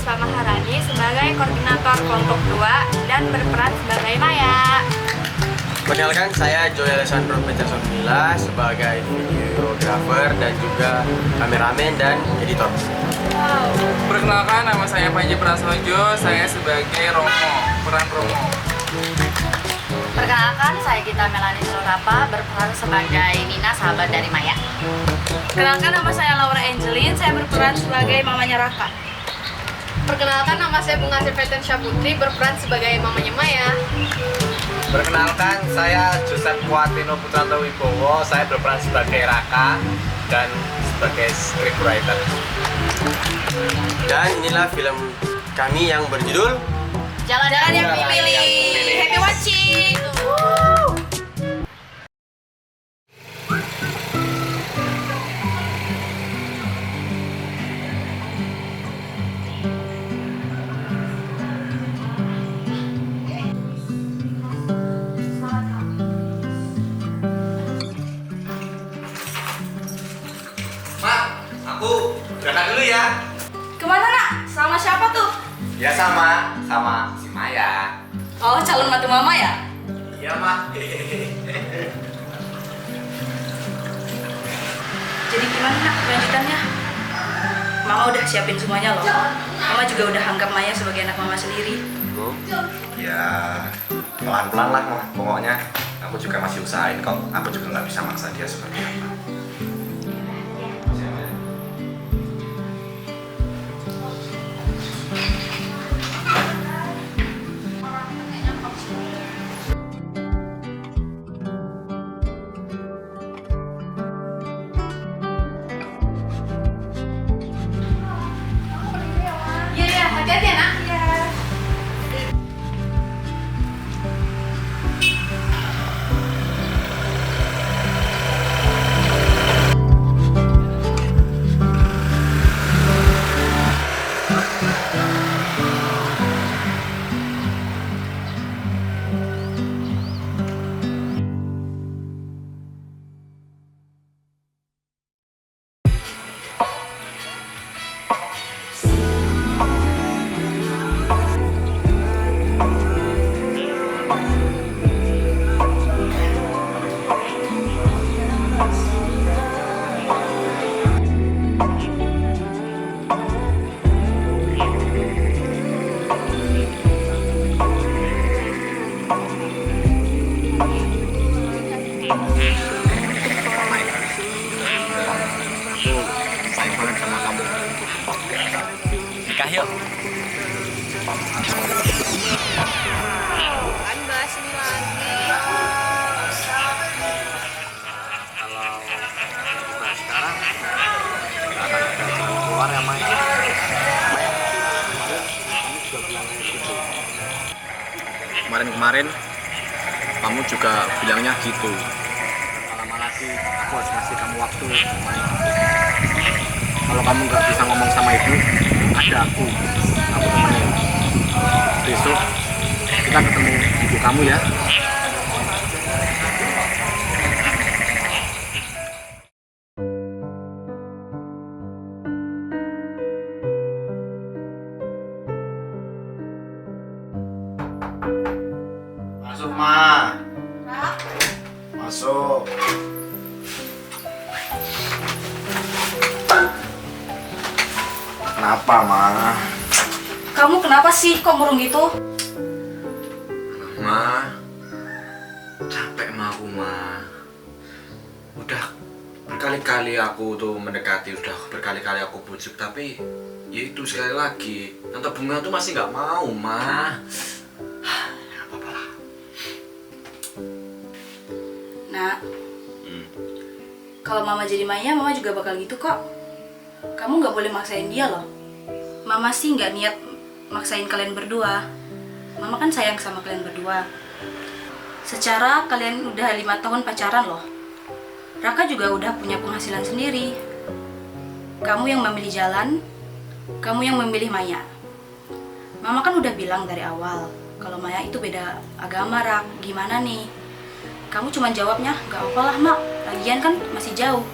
Puspa Maharani sebagai koordinator kelompok 2 dan berperan sebagai Maya. Perkenalkan, saya Joy Alessandro Peterson Mila sebagai videografer dan juga kameramen dan editor. Wow. Perkenalkan, nama saya Panji Prasojo, saya sebagai Romo, peran Romo. Perkenalkan, saya Gita Melani Selorapa, berperan sebagai Nina, sahabat dari Maya. Perkenalkan, nama saya Laura Angelin, saya berperan sebagai mamanya Raka. Perkenalkan, nama saya Bunga Sylveten Syaputri, berperan sebagai mamanya Maya. Perkenalkan, saya Joseph Kuatino Putranto Wibowo, saya berperan sebagai Raka dan sebagai scriptwriter. Dan inilah film kami yang berjudul Jalan yang dipilih. Happy watching! Mak, aku berangkat dulu ya. Kemana nak? Sama siapa tuh? Ya sama si Maya. Oh, calon mantu mama ya? Iya, Mak. Jadi gimana nak kelanjutannya? Mama udah siapin semuanya loh. Mama juga udah anggap Maya sebagai anak mama sendiri. Ya, pelan-pelan lah, Mak. Pokoknya aku juga masih usahain kok. Aku juga nggak bisa maksa dia seperti apa. Iya, hati-hati ya, Nak. Nikah yuk. Kan bahas ini lagi. Nah, sekarang akan keluar ya, Maya. Kemarin kamu juga bilangnya gitu. Lama lagi aku harus ngasih kamu waktu. Kalau kamu nggak bisa ngomong sama ibu, ada aku temenin. Besok kita ketemu ibu kamu ya. Masuk, Ma. Masuk. Kenapa, Ma? Kamu kenapa sih kok murung gitu? Ma, capek ma aku, Ma. Udah berkali-kali aku tuh mendekati, udah berkali-kali aku bujuk, tapi ya itu sekali lagi Tante Bunga tuh masih nggak mau, Ma. Ya apa-apa lah. Nak, kalau mama jadi Maya, mama juga bakal gitu kok. Kamu nggak boleh maksain dia loh. Mama sih nggak niat maksain kalian berdua. Mama kan sayang sama kalian berdua. Secara kalian udah 5 tahun pacaran loh. Raka juga udah punya penghasilan sendiri. Kamu yang memilih jalan, kamu yang memilih Maya. Mama kan udah bilang dari awal kalau Maya itu beda agama, Rak. Gimana nih? Kamu cuma jawabnya, gak apa-apa lah mak, lagian kan masih jauh.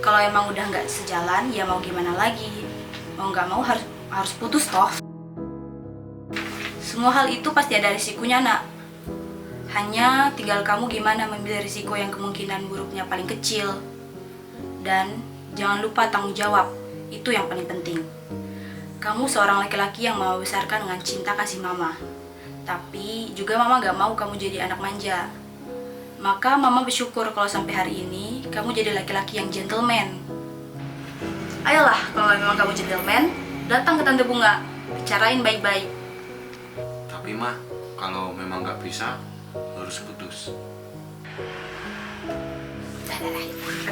Kalau emang udah nggak sejalan, ya mau gimana lagi? Mau nggak mau harus putus toh. Semua hal itu pasti ada risikonya nak. Hanya tinggal kamu gimana memilih risiko yang kemungkinan buruknya paling kecil. Dan jangan lupa tanggung jawab, itu yang paling penting. Kamu seorang laki-laki yang mama besarkan dengan cinta kasih mama. Tapi juga mama gak mau kamu jadi anak manja. Maka mama bersyukur kalau sampai hari ini kamu jadi laki-laki yang gentleman. Ayolah, kalau memang kamu gentleman, datang ke Tante Bunga, bicarain baik-baik. Tapi mah, kalau memang nggak bisa, harus putus.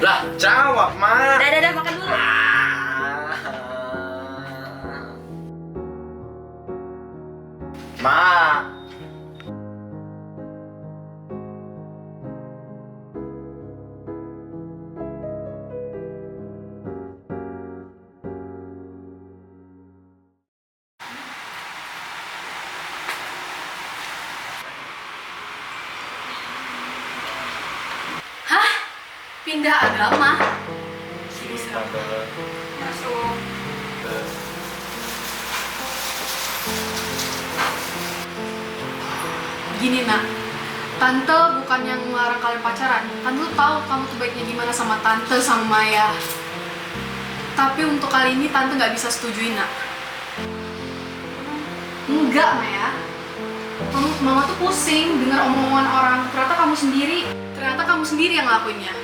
Lah, jawab mah. Dah, makan dulu. Ma. Hah? Pindah agama? Masuk. Gini nak, tante bukan yang melarang kalian pacaran. Tante tuh tahu kamu tuh baiknya gimana sama tante sama Maya. Tapi untuk kali ini tante nggak bisa setujuin nak. Enggak Maya. Mama tuh pusing dengar omongan orang. Ternyata kamu sendiri yang ngelakuinnya.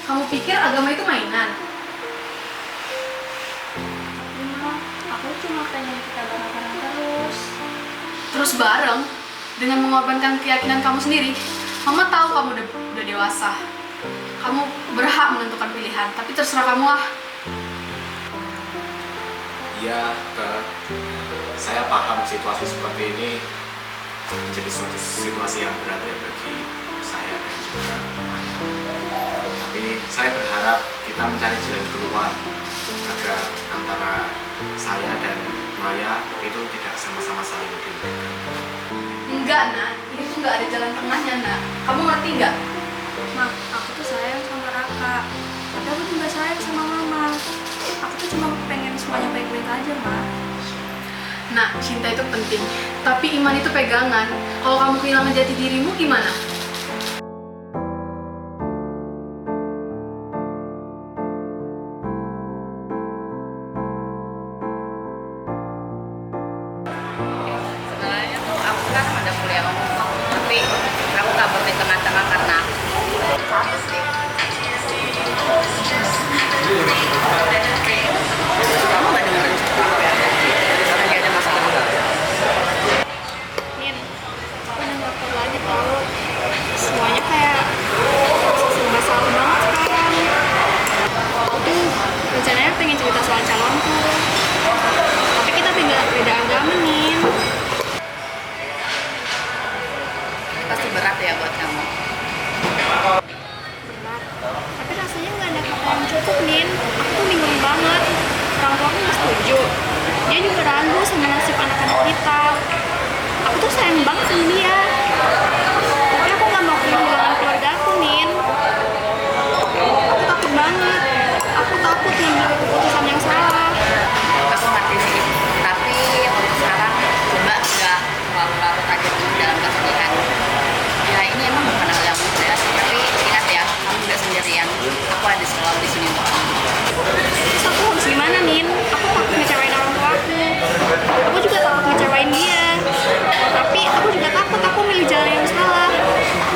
Kamu pikir agama itu mainan? Aku cuma pengen kita bareng-bareng terus. Terus bareng dengan mengorbankan keyakinan kamu sendiri. Mama tahu kamu udah dewasa. Kamu berhak menentukan pilihan, tapi terserah kamu lah. Iya, saya paham situasi seperti ini menjadi suatu situasi yang berat ya bagi saya dan juga tapi saya berharap kita mencari jalan keluar agar antara saya dan Maya itu tidak sama-sama saling merugikan. Enggak nak, ini tuh nggak ada jalan tengahnya nak. Kamu ngerti nggak? Mak, aku tuh sayang sama Raka. Tapi aku juga sayang sama Mama. Aku tuh cuma pengen semuanya baik-baik aja, Mak. Nak, cinta itu penting, tapi iman itu pegangan. Kalau kamu kehilangan jati dirimu gimana? Sebenarnya tuh aku kan ada kuliah ngomong, tapi aku kabur di tengah-tengah karena kamu gak dengerin lagi ada masalah. Min, aku udah gak perlu lagi tau. Semuanya kayak serba salah banget sekarang. Aku tuh rencananya pengen cerita soal calonku, tapi kita beda agama nih. Pasti berat ya buat kamu. Berat, tapi rasanya gak ada kata yang cukup Nin. Aku tuh bingung banget. Orang tua aku gak setuju. Dia juga ragu sama nasib anak-anak kita. Aku tuh sayang banget sama dia, tapi aku gak mau kehilangan keluarga aku Nin. Aku takut banget. Aku takut ngambil keputusan yang salah. Aku ngerti sih, tapi untuk sekarang coba nggak terlalu larut aja dulu dalam kesedihan. Ya ini emang bukan hal yang mudah, tapi ingat ya, kamu nggak sendirian. Aku ada selalu di sini untuk kamu. Terus aku harus gimana Nin? Aku takut ngecewain orang tua aku. Aku juga takut ngecewain dia. Tapi aku juga takut aku milih jalan yang salah.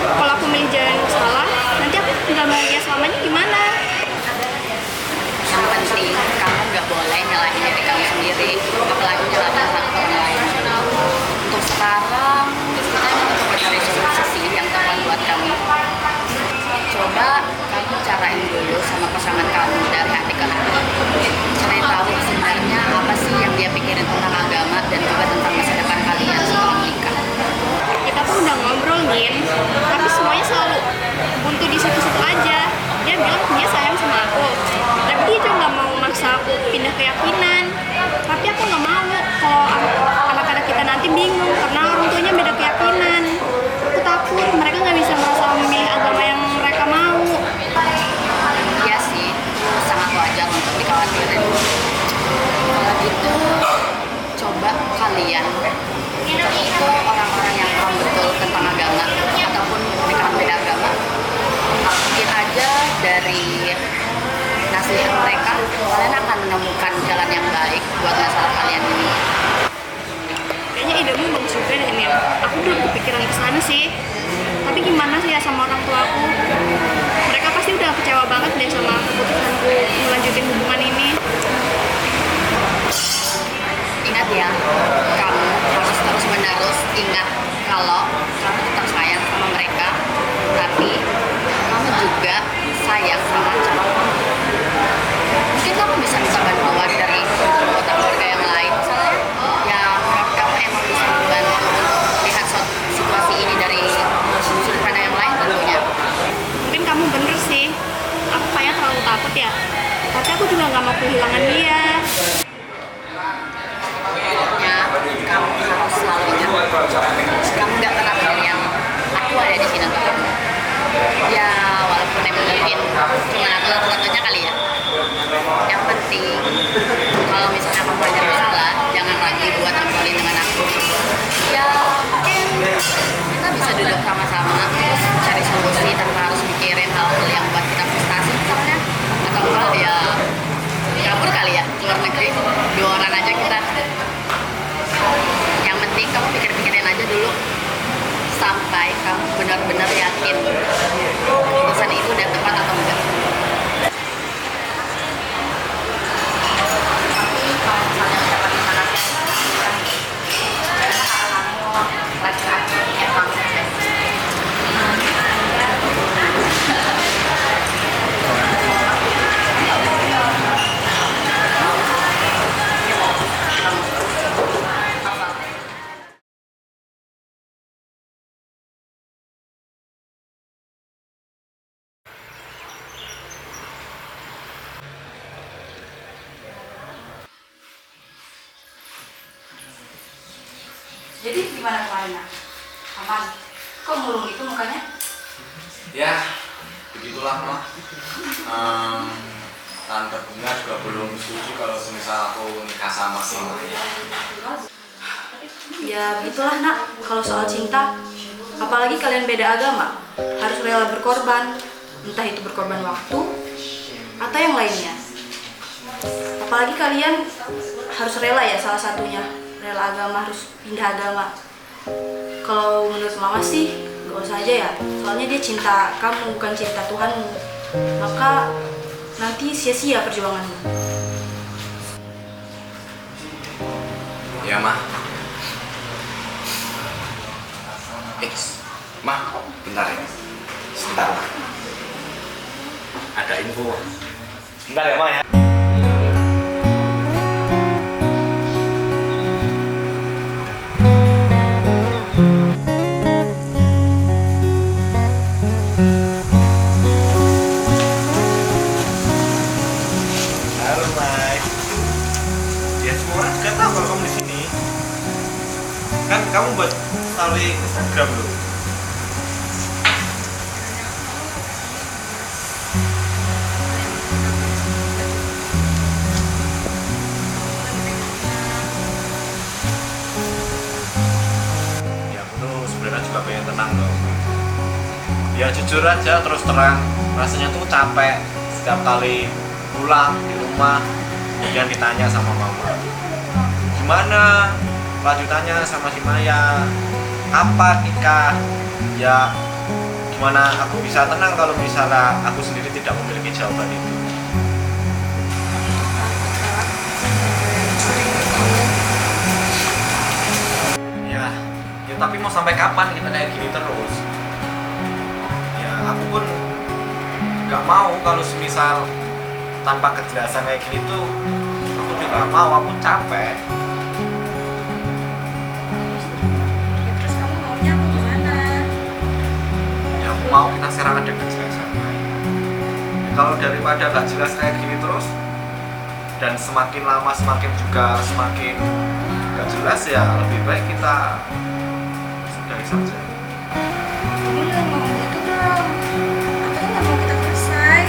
Kalau aku milih jalan yang salah, nanti aku nggak bahagia selamanya gimana? Yang penting kamu nggak boleh nyalahin diri kamu sendiri, apalagi nyalahin orang lain. Untuk sekarang, kita coba cari solusi yang tepat buat kamu. Coba kamu carain dulu sama pasangan kamu dari hati ke hati. Cari tahu sebenarnya apa sih yang dia pikirin tentang agama dan juga tentang masa depan kalian setelah menikah. Kita tuh udah ngobrol Nin, tapi semuanya selalu buntu di situ-situ aja. Dia bilang dia sayang sama aku, tapi dia juga nggak mau maksa aku pindah keyakinan. Tapi aku nggak mau kalau anak-anak kita nanti bingung karena orang tuanya beda keyakinan. Aku takut mereka nggak bisa merasa memilih agama yang mereka mau. Iya sih, sangat wajar untuk dikhawatirin. Kalau gitu itu coba kalian itu orang-orang yang paham betul tentang agama ataupun pernikahan beda agama, mungkin aja dari nasihat mereka kalian akan menemukan jalan yang baik buat masalah kalian ini. Kayaknya idemu bagus juga deh, Nil. Aku belum kepikiran ke sana sih. Tapi gimana sih ya sama orang tua aku? Mereka pasti udah kecewa banget deh sama keputusanku melanjutin hubungan ini. Ingat ya, kamu harus terus-menerus ingat kalau kamu tetap sayang sama mereka, tapi kamu juga sayang sama calon kamu. Mungkin kamu bisa minta bantuan dari anggota keluarga yang lain, misalnya yang menurut kamu emang bisa membantu untuk lihat situasi ini dari sudut pandang yang lain tentunya. Mungkin kamu bener sih. Aku kayaknya terlalu takut ya. Tapi aku juga nggak mau kehilangan dia. Pokoknya kamu harus selalu ingat, kamu gak pernah sendirian. Aku ada di sini untuk kamu. Ya walaupun emang mungkin cuma aku satu-satunya kali ya. Yang penting kalau misalnya kamu ada masalah, jangan lagi buat ngobrolin dengan aku. Ya mungkin kita bisa duduk sama-sama terus cari solusi tanpa harus mikirin hal-hal yang buat kita frustasi misalnya, atau enggak ya kabur kali ya ke luar negeri 2 orang aja kita. Yang penting kamu pikir-pikirin aja dulu sampai kamu benar-benar yakin keputusan itu udah tepat atau enggak. Tapi kalau misalnya udah terima nasihat, karena kamu laki-laki emang Jadi gimana kemarin? Aman? Kok murung itu mukanya? Ya, begitulah mah. Tante Bunga juga belum setuju kalau semisal aku nikah sama si Maya. Ya begitulah nak, kalau soal cinta, apalagi kalian beda agama, harus rela berkorban, entah itu berkorban waktu atau yang lainnya. Apalagi kalian harus rela ya, salah satunya rela agama, harus pindah agama. Kalau menurut mama sih gak usah aja ya, soalnya dia cinta kamu bukan cinta Tuhanmu, maka nanti sia-sia perjuanganmu. Ya mah. Mah, bentar ya. Sebentar mah. Ada info. Bentar ya mah ya. Kamu buat story Instagram loh. Ya aku tuh sebenarnya juga pengen tenang loh. Ya jujur aja terus terang, rasanya tuh capek setiap kali pulang di rumah kemudian ditanya sama mama, gimana lanjutannya sama si Maya, kapan nikah? Ya gimana aku bisa tenang kalau misalnya aku sendiri tidak memiliki jawaban itu. Ya tapi mau sampai kapan kita kayak gini terus? Ya aku pun gak mau kalau semisal tanpa kejelasan kayak gini tuh, aku juga mau, aku capek. Mau kita sekarang ada kejelasan. Kalau daripada gak jelas kayak gini terus dan semakin lama semakin gak jelas, ya lebih baik kita sudahi saja. Kamu jangan ngomong gitu dong. Aku tuh gak mau kita selesai.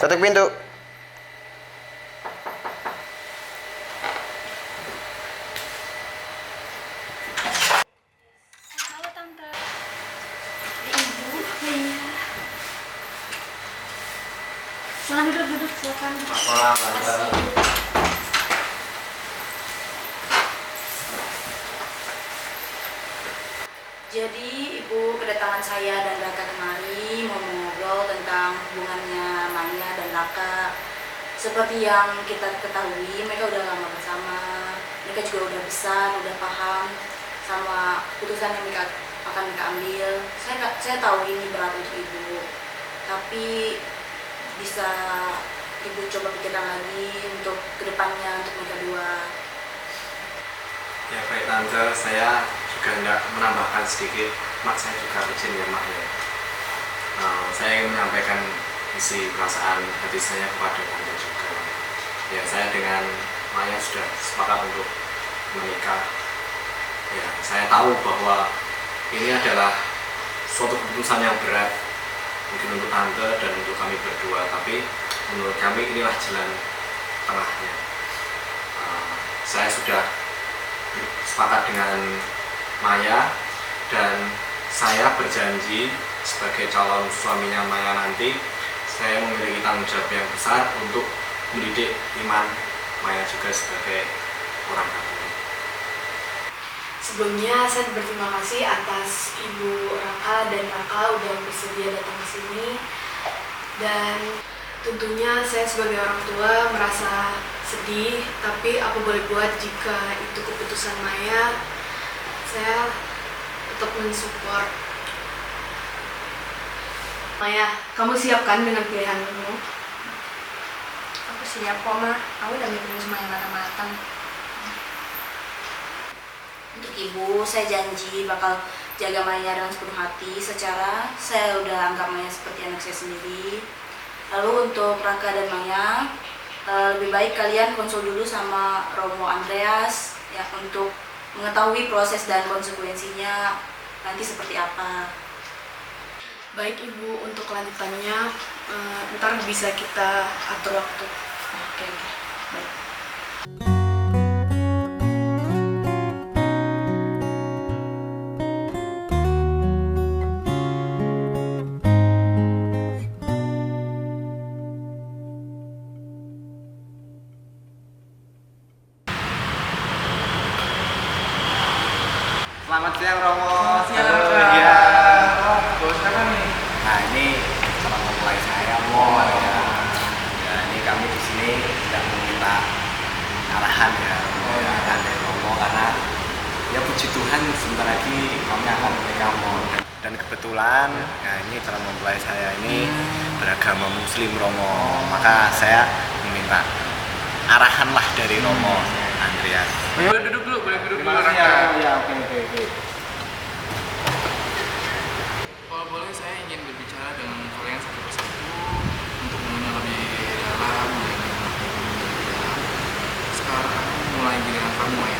Ketuk pintu. Halo Tante. Silakan duduk, silakan. Jadi ibu kedatangan saya dan Raka kemari mau ngobrol tentang hubungannya Maya dan Raka. Seperti yang kita ketahui, mereka udah lama bersama. Mereka juga udah besar, udah paham sama keputusan yang mereka akan mereka ambil. Saya tahu ini berat untuk ibu, tapi bisa ibu coba pikirkan lagi untuk kedepannya untuk mereka dua. Ya baik Tante, saya juga hendak menambahkan sedikit. Mak, saya juga izin ya Mak ya. Saya ingin menyampaikan isi perasaan hati saya kepada Tante juga. Ya, saya dengan Maya sudah sepakat untuk menikah. Ya, saya tahu bahwa ini adalah suatu keputusan yang berat mungkin untuk Tante dan untuk kami berdua, tapi menurut kami inilah jalan tengahnya. Saya sudah sepakat dengan Maya dan saya berjanji sebagai calon suaminya Maya nanti, saya memiliki tanggung jawab yang besar untuk mendidik iman Maya juga sebagai orang Katolik. Sebelumnya saya berterima kasih atas Ibu Raka dan Raka udah bersedia datang ke sini. Dan tentunya saya sebagai orang tua merasa sedih, tapi apa boleh buat jika itu keputusan Maya, saya tetap mensupport. Maya, kamu siap kan dengan pilihanmu? Aku siap kok, Ma. Aku udah mikirin semuanya matang-matang. Untuk ibu, saya janji bakal jaga Maya dengan sepenuh hati. Secara saya udah anggap Maya seperti anak saya sendiri. Lalu untuk Raka dan Maya, lebih baik kalian konsul dulu sama Romo Andreas ya, untuk mengetahui proses dan konsekuensinya nanti seperti apa. Baik Ibu, untuk kelanjutannya ntar bisa kita atur waktu. Oke. Baik. Selamat siang Romo. Selamat siang, Halo, Kak. iya. Bos siapa nih? Nah ini calon mempelai saya Mo. Ya. Ya, ini kami di sini tidak meminta arahan ya, arahan dari Romo karena ya puji Tuhan sebentar lagi kami akan menikah Mo. Dan kebetulan ya ini calon mempelai saya ini beragama Muslim Romo, maka saya meminta arahan lah dari Romo Andreas. Boleh duduk dulu, boleh duduk dulu. Terima kasih ya. Ya, oke. Kalau boleh saya ingin berbicara dengan kalian satu persatu untuk mengenal lebih dalam sekarang mulai giliran kamu ya.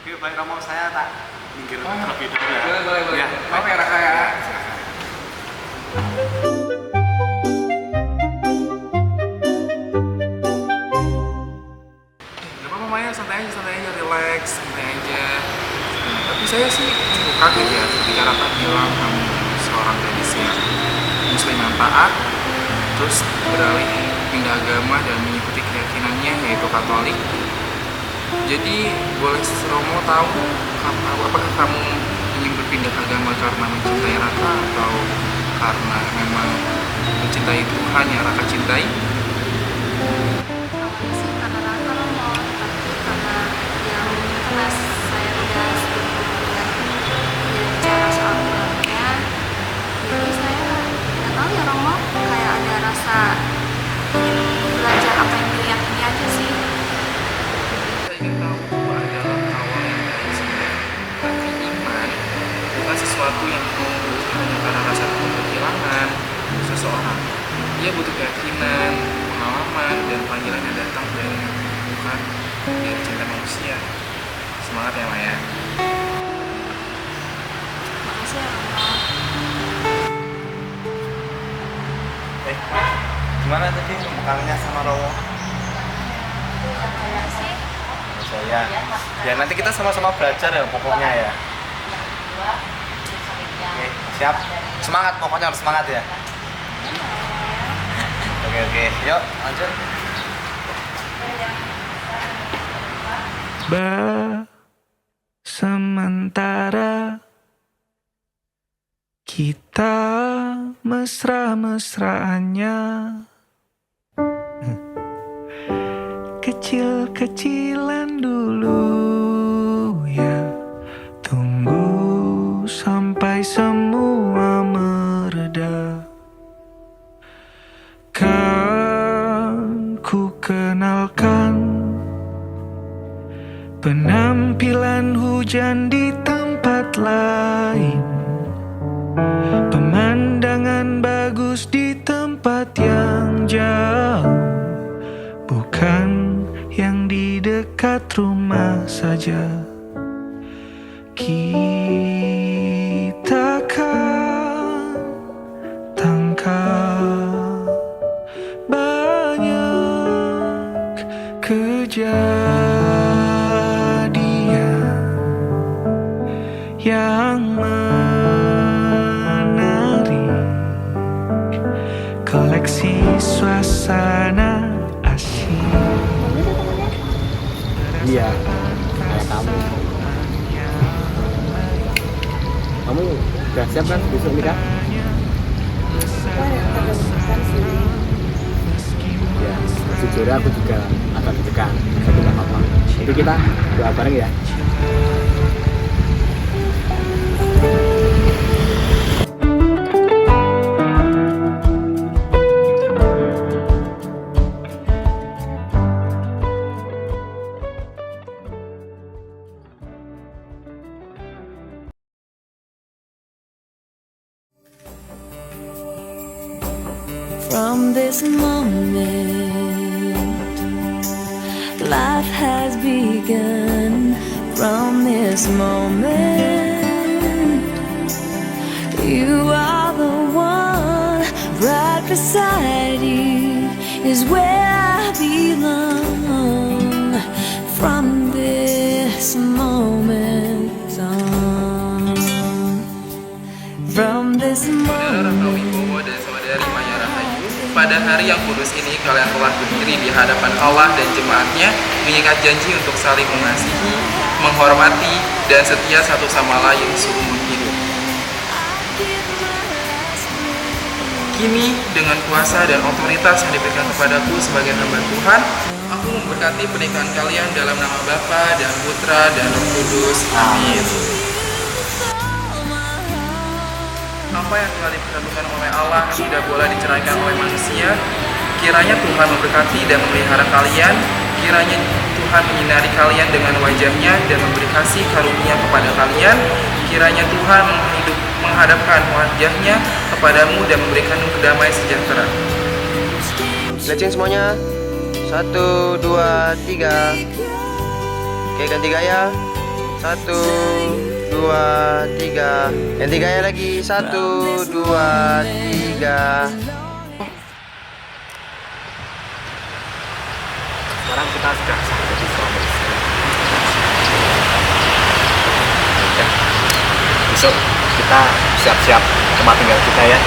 Oke, baik Romo, saya tak minggir terlebih dulu ya. Boleh. Ya, Maaf ya Raka ya. Gak apa-apa Maya, santai aja, relax, santai aja. Tapi saya sih cukup kaget ya ketika Raka bilang kamu seorang gadis yang Muslim yang taat, terus beralih pindah agama dan mengikuti keyakinannya yaitu Katolik. Jadi boleh Romo tahu apakah kamu ingin berpindah agama karena mencintai Raka atau karena memang mencintai Tuhan yang Raka cintai? Awalnya sih karena Raka Romo, tapi karena yang karena saya udah sering dengan dia bicara soal keluarganya, jadi saya nggak tahu ya Romo, kayak ada rasa ingin belajar apa yang dia yakini aja sih. Saya ingin tahu adalah awal yang dari sebenarnya. Tapi iman bukan sesuatu yang hanya karena rasa takut kehilangan seseorang. Dia butuh keyakinan, Gimana tadi bekalnya sama Rowo? Saya. Ya nanti kita sama-sama belajar ya pokoknya ya. Oke, siap. Semangat pokoknya harus semangat ya. Oke, yuk lanjut. Sementara kita mesra-mesraannya, kecil-kecilan dulu ya. Tunggu sampai semua mereda. Kan ku kenalkan penampilan hujan di tempat lain, pemandangan bagus di tempat yang jauh, bukan yang di dekat rumah saja. Kita kan tangkap banyak kejadian yang menarik, koleksi suasana asyik. Iya, kayak kamu. Kamu udah siap kan besok nikah? Ya, sejujurnya aku juga agak deg-degan, tapi nggak apa-apa. Jadi kita doa bareng ya. From this moment, life has begun. From this moment, you are the one. Right beside you is where I belong. From this moment on, from this moment. Pada hari yang kudus ini kalian telah berdiri di hadapan Allah dan jemaatnya, mengikat janji untuk saling mengasihi, menghormati, dan setia satu sama lain seumur hidup. Kini dengan kuasa dan otoritas yang diberikan kepadaku sebagai hamba Tuhan, aku memberkati pernikahan kalian dalam nama Bapa dan Putra dan Roh Kudus. Amin. Apa yang telah dipersatukan oleh Allah tidak boleh diceraikan oleh manusia. Kiranya Tuhan memberkati dan memelihara kalian. Kiranya Tuhan menyinari kalian dengan wajahnya dan memberi kasih karunia kepada kalian. Kiranya Tuhan menghadapkan wajahnya kepadamu dan memberikan damai sejahtera. Stretching semuanya. 1, 2, 3. Oke, ganti gaya. 1, 2, 3. Ganti gaya lagi. 1, 2, 3. Sekarang kita sudah sah jadi suami istri. Ya. Besok kita siap-siap tempat tinggal kita ya.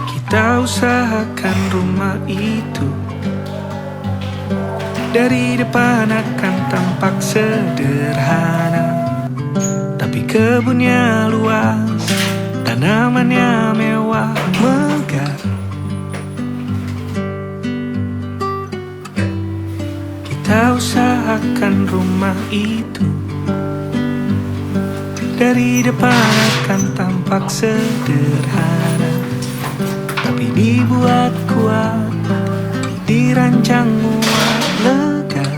Kita usahakan rumah itu dari depan akan tampak sederhana, tapi kebunnya luas, tanamannya mewah, megah. Kita usahakan rumah itu dari depan akan tampak sederhana, tapi dibuat kuat, dirancang muat, lega.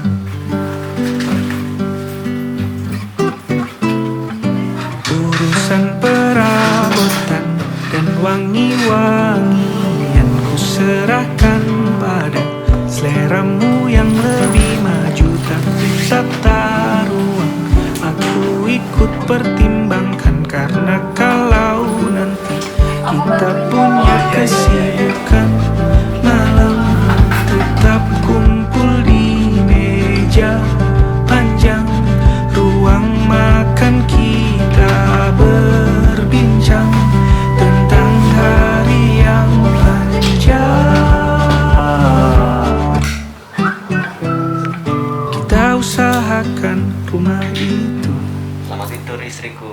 Urusan perabotan dan wangi-wangian ku serahkan pada seleramu yang lebih maju. Tata ruang aku ikut pertimbangkan, karena kalau nanti kita punya rumah itu. Selamat tidur istriku.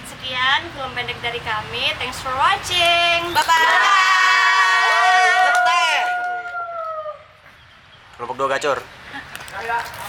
Sekian film pendek dari kami. Thanks for watching. Bye-bye. Kelompok 2 gacor.